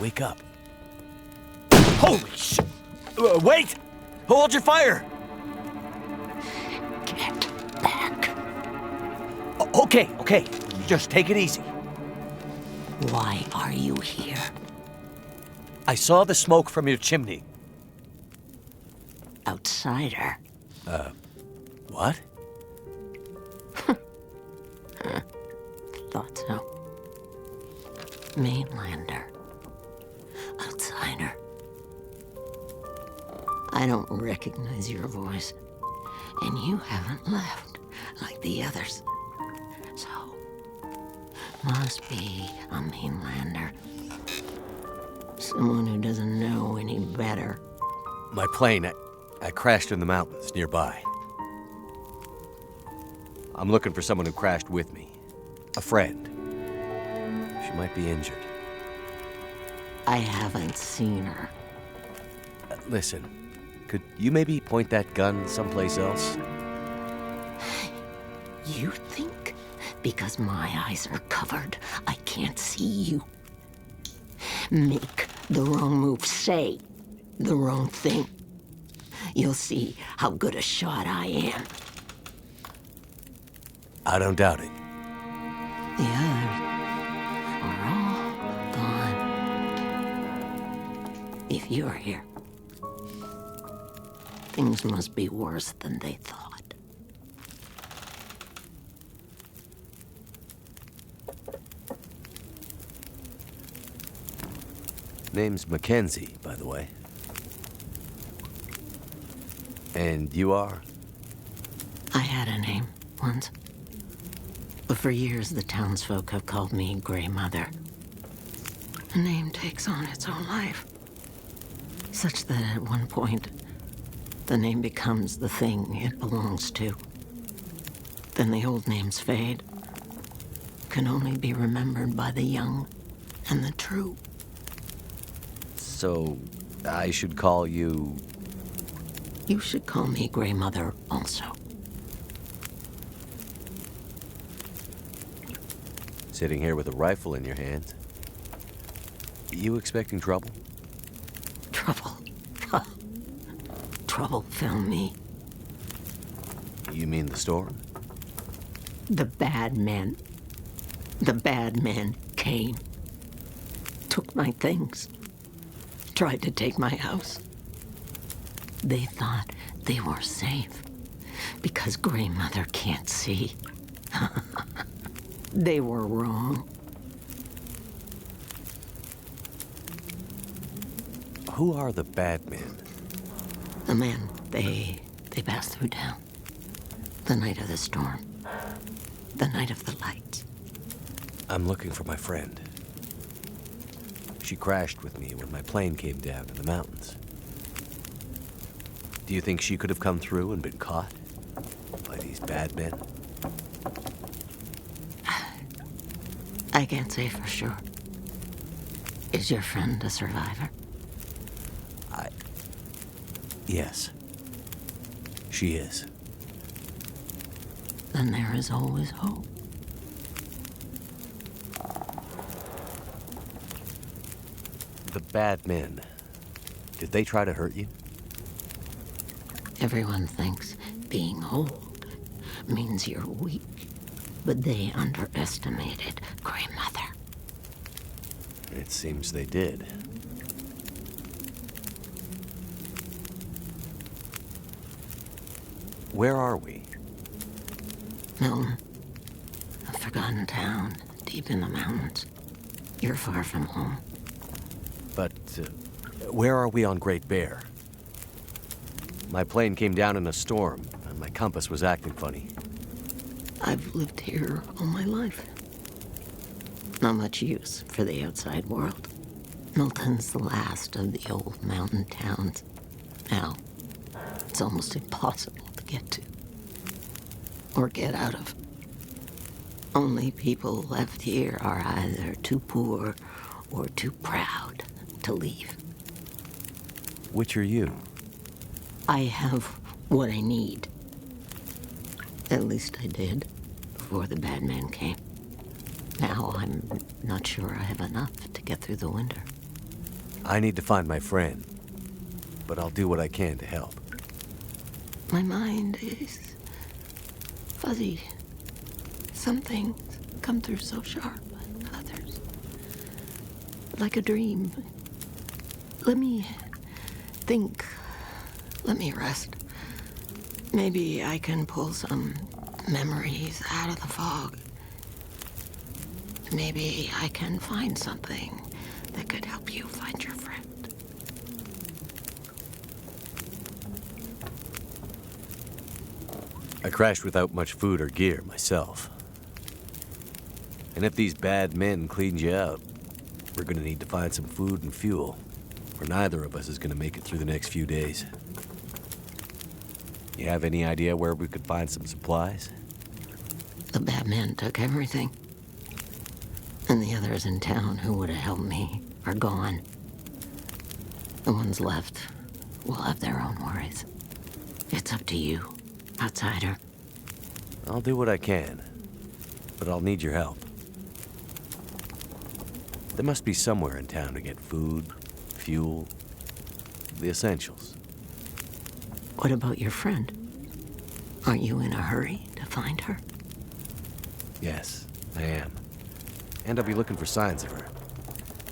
wake up. Holy shit! Wait! Hold your fire! Get back. Okay. Just take it easy. Why are you here? I saw the smoke from your chimney. Outsider. What? Thought so. Mainlander. Outsider. I don't recognize your voice. And you haven't left like the others. So, must be a mainlander. Someone who doesn't know any better. My plane, I crashed in the mountains nearby. I'm looking for someone who crashed with me. A friend. She might be injured. I haven't seen her. Listen, could you maybe point that gun someplace else? You think because my eyes are covered, I can't see you? Make the wrong move, say the wrong thing. You'll see how good a shot I am. I don't doubt it. The others are all gone. If you're here, things must be worse than they thought. Name's Mackenzie, by the way. And you are? I had a name once. But for years, the townsfolk have called me Grey Mother. A name takes on its own life. Such that at one point, the name becomes the thing it belongs to. Then the old names fade. Can only be remembered by the young and the true. So, I should call you... You should call me Grey Mother also. Sitting here with a rifle in your hand. You expecting trouble? Trouble. Trouble found me. You mean the storm? The bad men. The bad men came. Took my things. Tried to take my house. They thought they were safe because Grey Mother can't see. They were wrong. Who are the bad men? The men, they passed through town. The night of the storm. The night of the lights. I'm looking for my friend. She crashed with me when my plane came down in the mountains. Do you think she could have come through and been caught by these bad men? I can't say for sure. Is your friend a survivor? Yes. She is. Then there is always hope. The bad men. Did they try to hurt you? Everyone thinks being old means you're weak, but they underestimated Grey Mother. It seems they did. Where are we? Milton, a forgotten town deep in the mountains. You're far from home. But where are we on Great Bear? My plane came down in a storm, and my compass was acting funny. I've lived here all my life. Not much use for the outside world. Milton's the last of the old mountain towns. Now, it's almost impossible to get to. Or get out of. Only people left here are either too poor or too proud to leave. Which are you? I have what I need. At least I did, before the bad man came. Now I'm not sure I have enough to get through the winter. I need to find my friend, but I'll do what I can to help. My mind is fuzzy. Some things come through so sharp, and others like a dream. Let me think. Let me rest. Maybe I can pull some memories out of the fog. Maybe I can find something that could help you find your friend. I crashed without much food or gear myself. And if these bad men cleaned you out, we're gonna need to find some food and fuel, or neither of us is gonna make it through the next few days. You have any idea where we could find some supplies? The bad men took everything. And the others in town who would have helped me are gone. The ones left will have their own worries. It's up to you, outsider. I'll do what I can, but I'll need your help. There must be somewhere in town to get food, fuel, the essentials. What about your friend? Aren't you in a hurry to find her? Yes, I am. And I'll be looking for signs of her.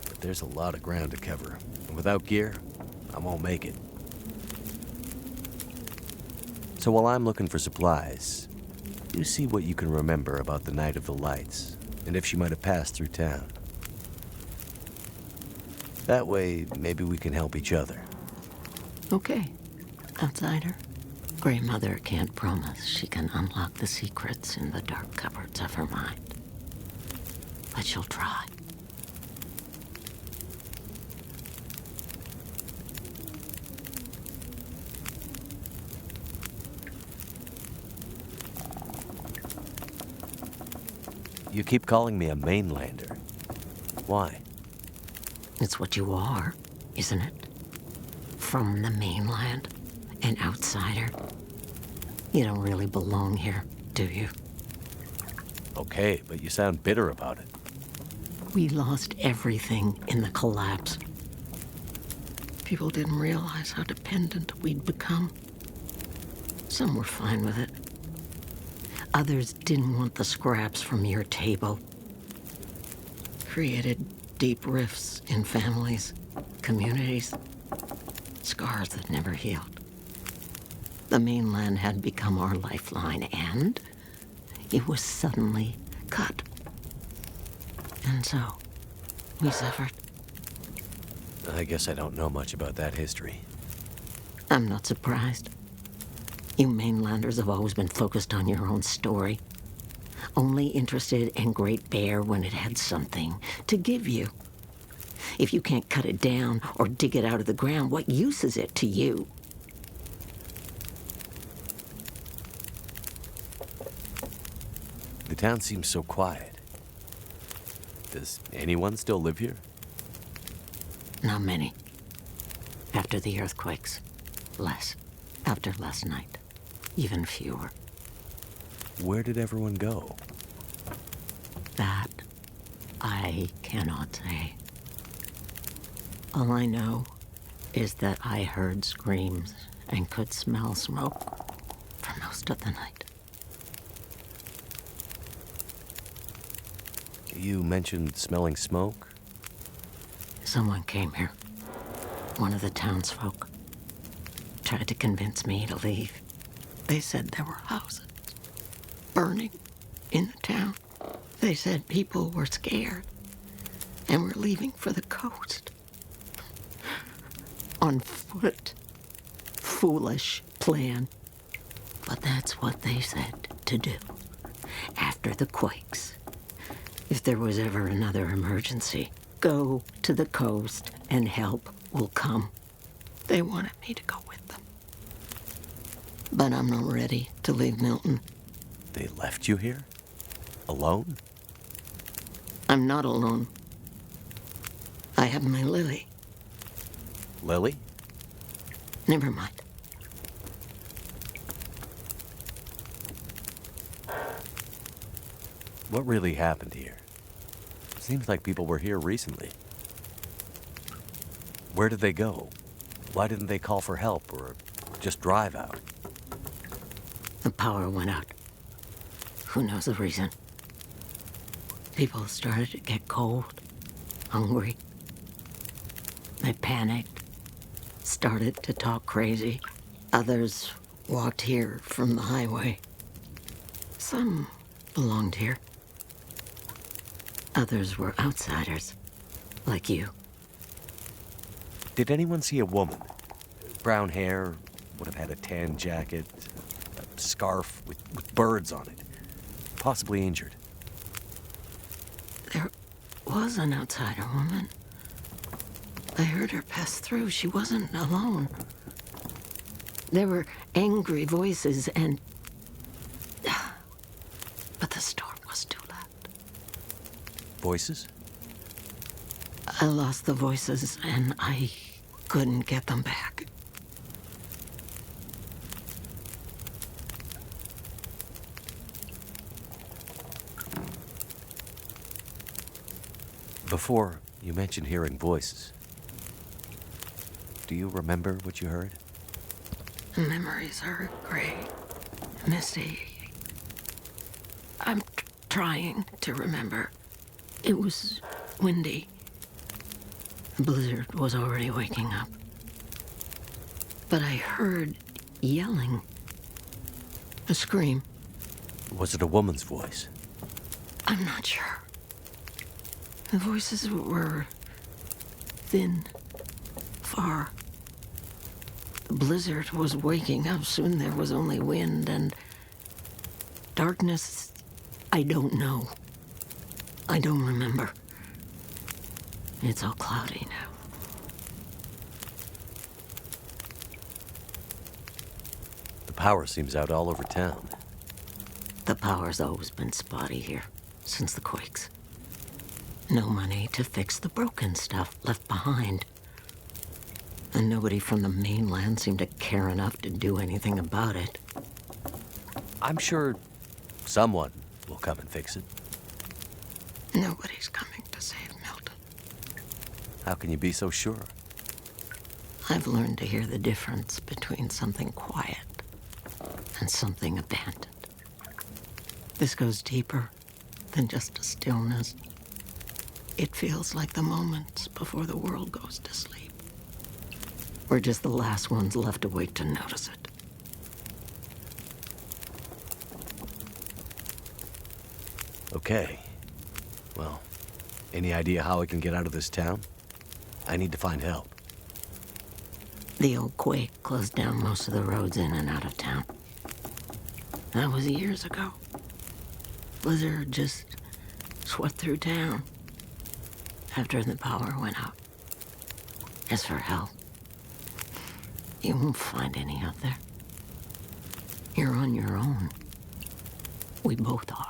But there's a lot of ground to cover, and without gear, I won't make it. So while I'm looking for supplies, you see what you can remember about the Night of the Lights, and if she might have passed through town. That way, maybe we can help each other. Okay, outsider. Grey Mother can't promise she can unlock the secrets in the dark cupboards of her mind. But she'll try. You keep calling me a mainlander. Why? It's what you are, isn't it? From the mainland, an outsider. You don't really belong here, do you? Okay, but you sound bitter about it. We lost everything in the collapse. People didn't realize how dependent we'd become. Some were fine with it. Others didn't want the scraps from your table. Created deep rifts in families, communities, scars that never healed. The mainland had become our lifeline, and it was suddenly cut. And so, we suffered. I guess I don't know much about that history. I'm not surprised. You mainlanders have always been focused on your own story. Only interested in Great Bear when it had something to give you. If you can't cut it down or dig it out of the ground, what use is it to you? The town seems so quiet. Does anyone still live here? Not many. After the earthquakes, less. After last night, even fewer. Where did everyone go? That I cannot say. All I know is that I heard screams and could smell smoke for most of the night. You mentioned smelling smoke? Someone came here. One of the townsfolk. Tried to convince me to leave. They said there were houses burning in the town. They said people were scared and were leaving for the coast. On foot. Foolish plan. But that's what they said to do. After the quakes. If there was ever another emergency, go to the coast and help will come. They wanted me to go with them. But I'm not ready to leave Milton. They left you here? Alone? I'm not alone. I have my Lily. Lily? Never mind. What really happened here? Seems like people were here recently. Where did they go? Why didn't they call for help or just drive out? The power went out. Who knows the reason? People started to get cold, hungry. They panicked, started to talk crazy. Others walked here from the highway. Some belonged here. Others were outsiders, like you. Did anyone see a woman? Brown hair, would have had a tan jacket, a scarf with birds on it. Possibly injured. There was an outsider woman. I heard her pass through. She wasn't alone. There were angry voices and... But the storm was too loud. Voices? I lost the voices and I couldn't get them back. Before, you mentioned hearing voices. Do you remember what you heard? Memories are gray, misty. I'm trying to remember. It was windy. The blizzard was already waking up. But I heard yelling. A scream. Was it a woman's voice? I'm not sure. The voices were thin, far. The blizzard was waking up. Soon there was only wind and darkness. I don't know. I don't remember. It's all cloudy now. The power seems out all over town. The power's always been spotty here, since the quakes. No money to fix the broken stuff left behind. And nobody from the mainland seemed to care enough to do anything about it. I'm sure someone will come and fix it. Nobody's coming to save Milton. How can you be so sure? I've learned to hear the difference between something quiet and something abandoned. This goes deeper than just a stillness. It feels like the moments before the world goes to sleep. We're just the last ones left awake to notice it. Okay. Well, any idea how I can get out of this town? I need to find help. The old quake closed down most of the roads in and out of town. That was years ago. Blizzard just swept through town after the power went out. As for help, you won't find any out there. You're on your own. We both are.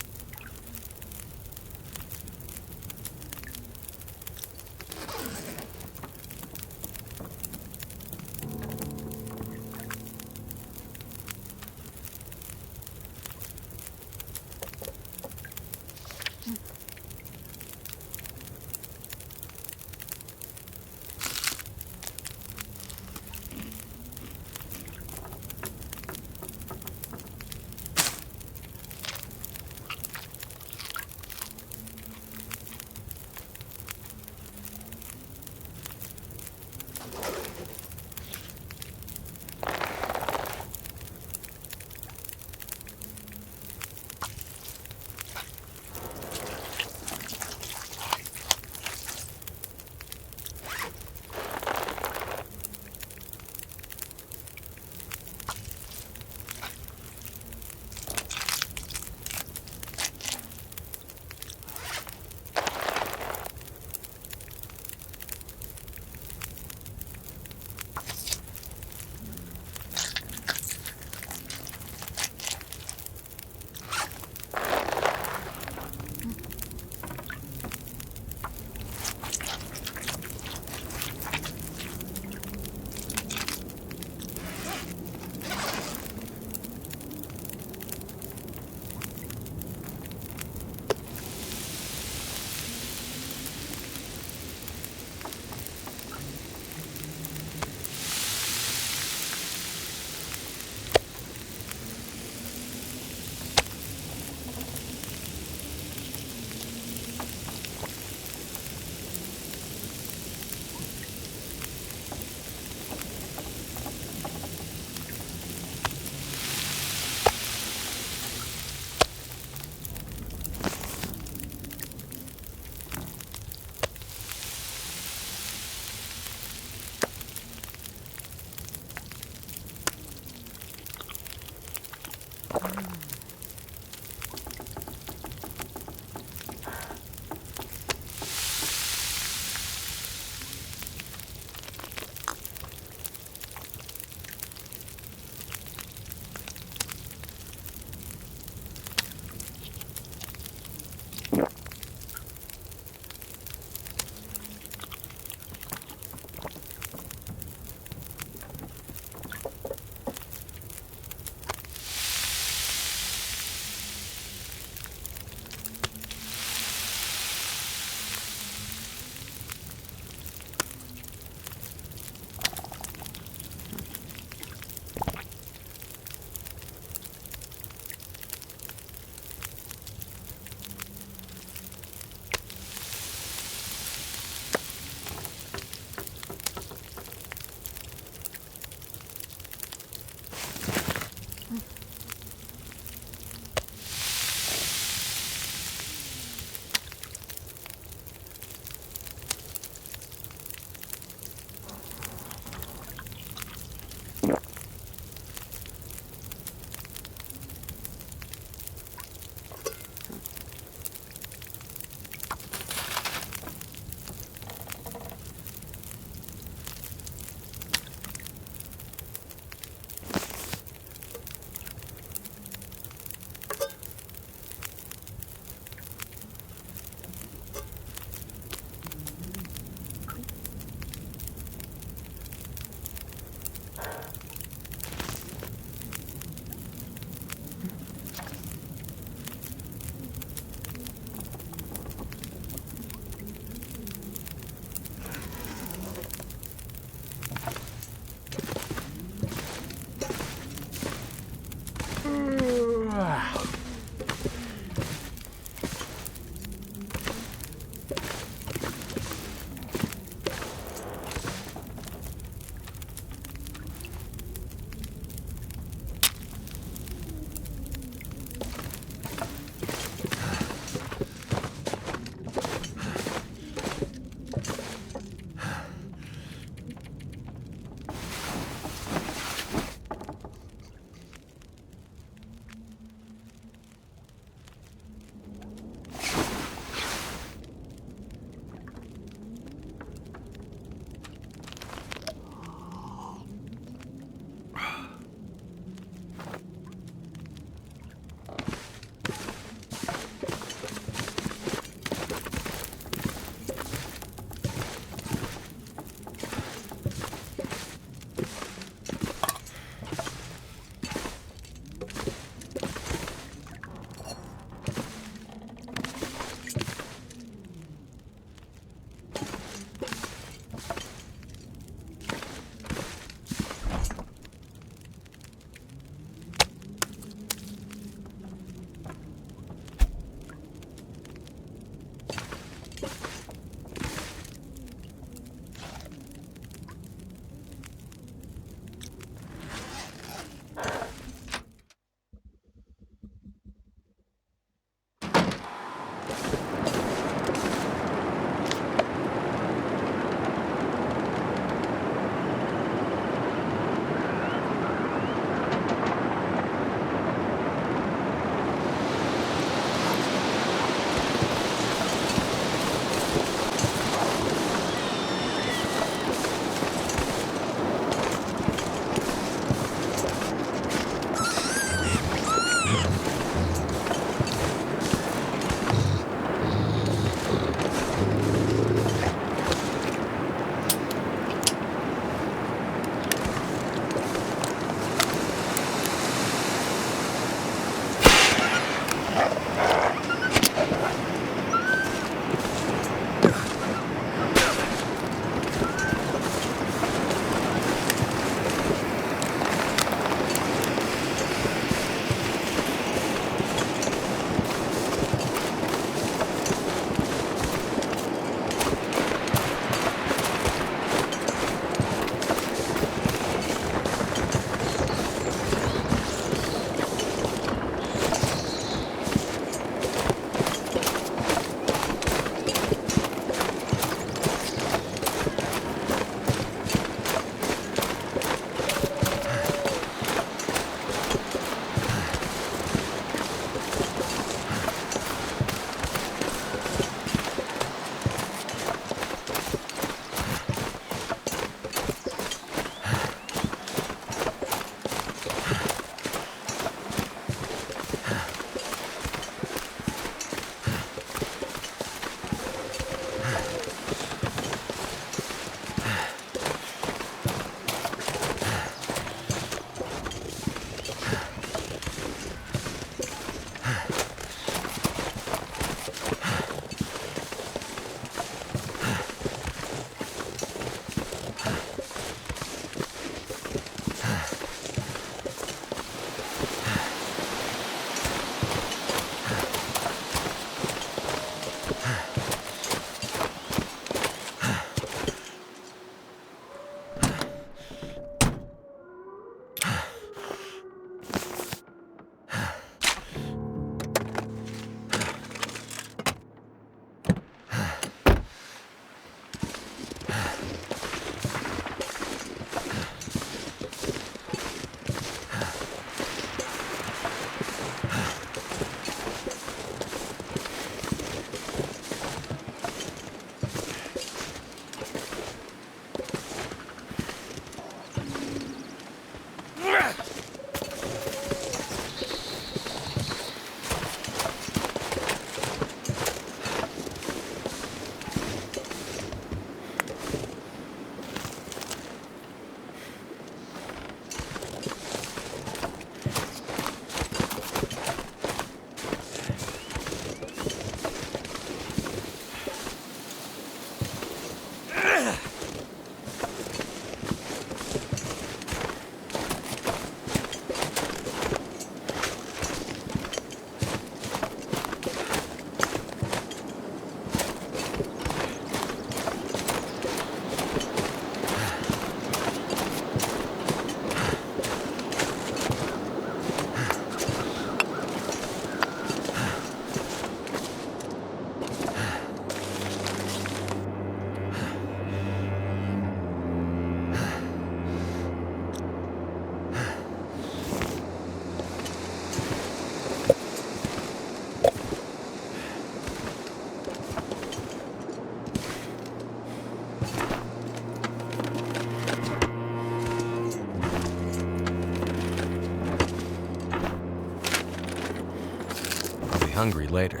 hungry later.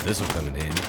This'll come in handy.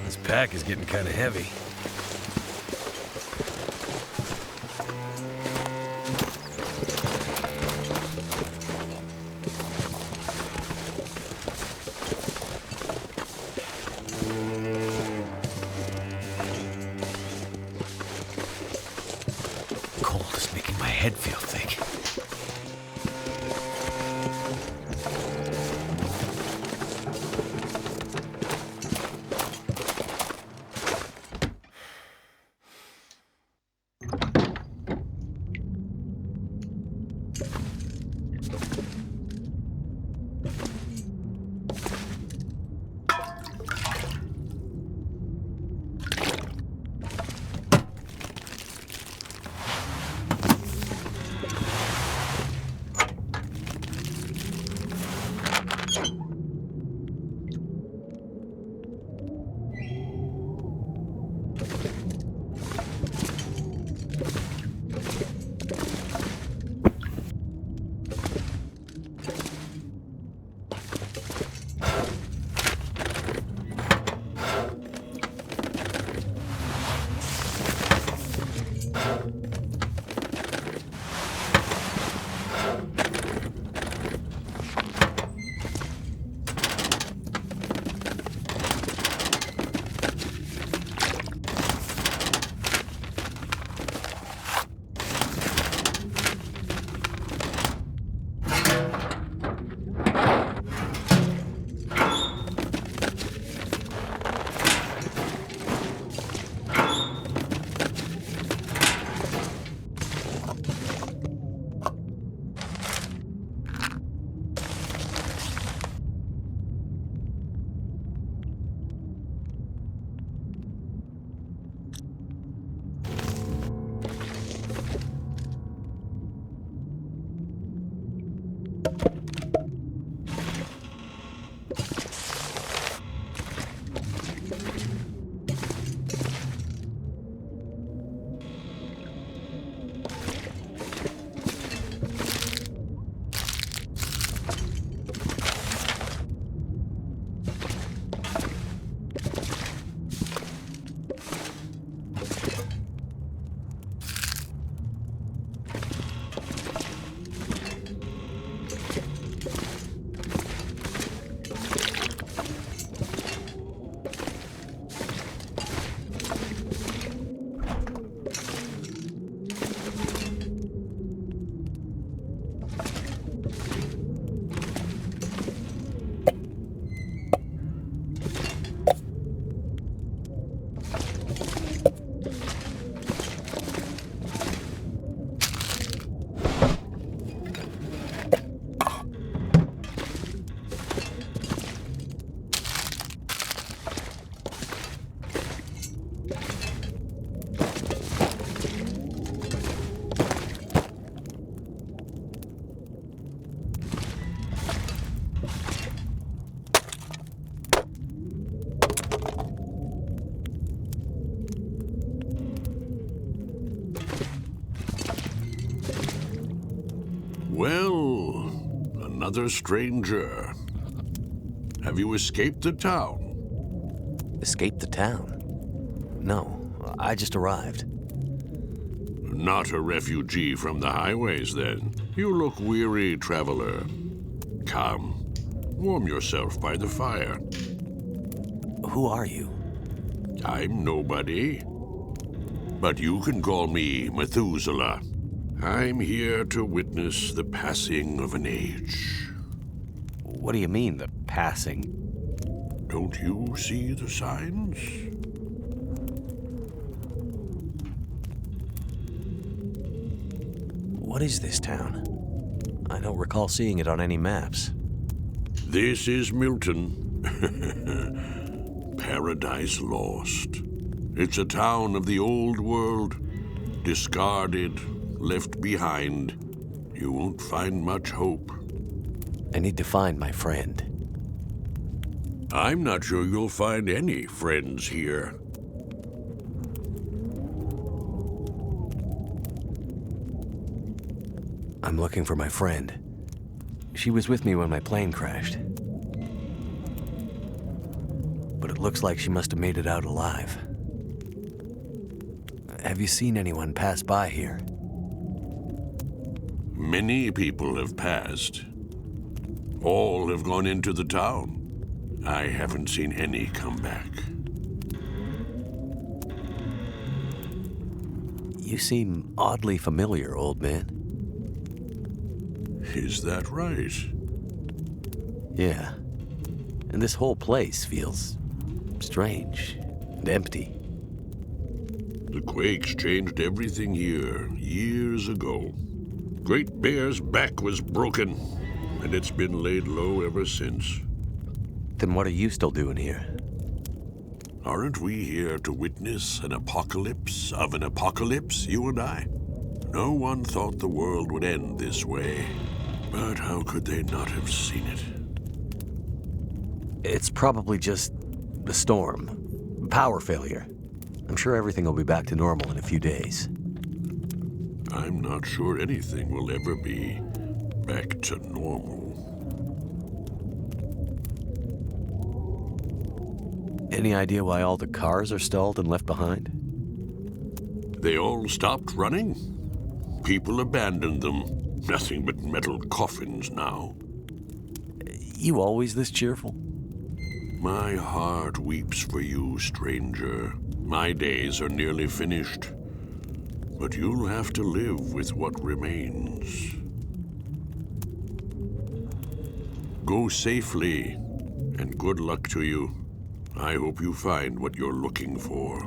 This pack is getting kind of heavy. Cold is making my head feel thick. Well, another stranger. Have you escaped the town? Escaped the town? No, I just arrived. Not a refugee from the highways, then. You look weary, traveler. Come, warm yourself by the fire. Who are you? I'm nobody. But you can call me Methuselah. I'm here to witness the passing of an age. What do you mean, the passing? Don't you see the signs? What is this town? I don't recall seeing it on any maps. This is Milton. Paradise Lost. It's a town of the old world, discarded, left behind. You won't find much hope. I need to find my friend. I'm not sure you'll find any friends here. I'm looking for my friend. She was with me when my plane crashed. But it looks like she must have made it out alive. Have you seen anyone pass by here? Many people have passed. All have gone into the town. I haven't seen any come back. You seem oddly familiar, old man. Is that right? Yeah. And this whole place feels strange and empty. The quakes changed everything here years ago. Great Bear's back was broken, and it's been laid low ever since. Then what are you still doing here? Aren't we here to witness an apocalypse of an apocalypse, you and I? No one thought the world would end this way. But how could they not have seen it? It's probably just a storm. Power failure. I'm sure everything will be back to normal in a few days. I'm not sure anything will ever be back to normal. Any idea why all the cars are stalled and left behind? They all stopped running. People abandoned them. Nothing but metal coffins now. You always this cheerful? My heart weeps for you, stranger. My days are nearly finished. But you'll have to live with what remains. Go safely, and good luck to you. I hope you find what you're looking for.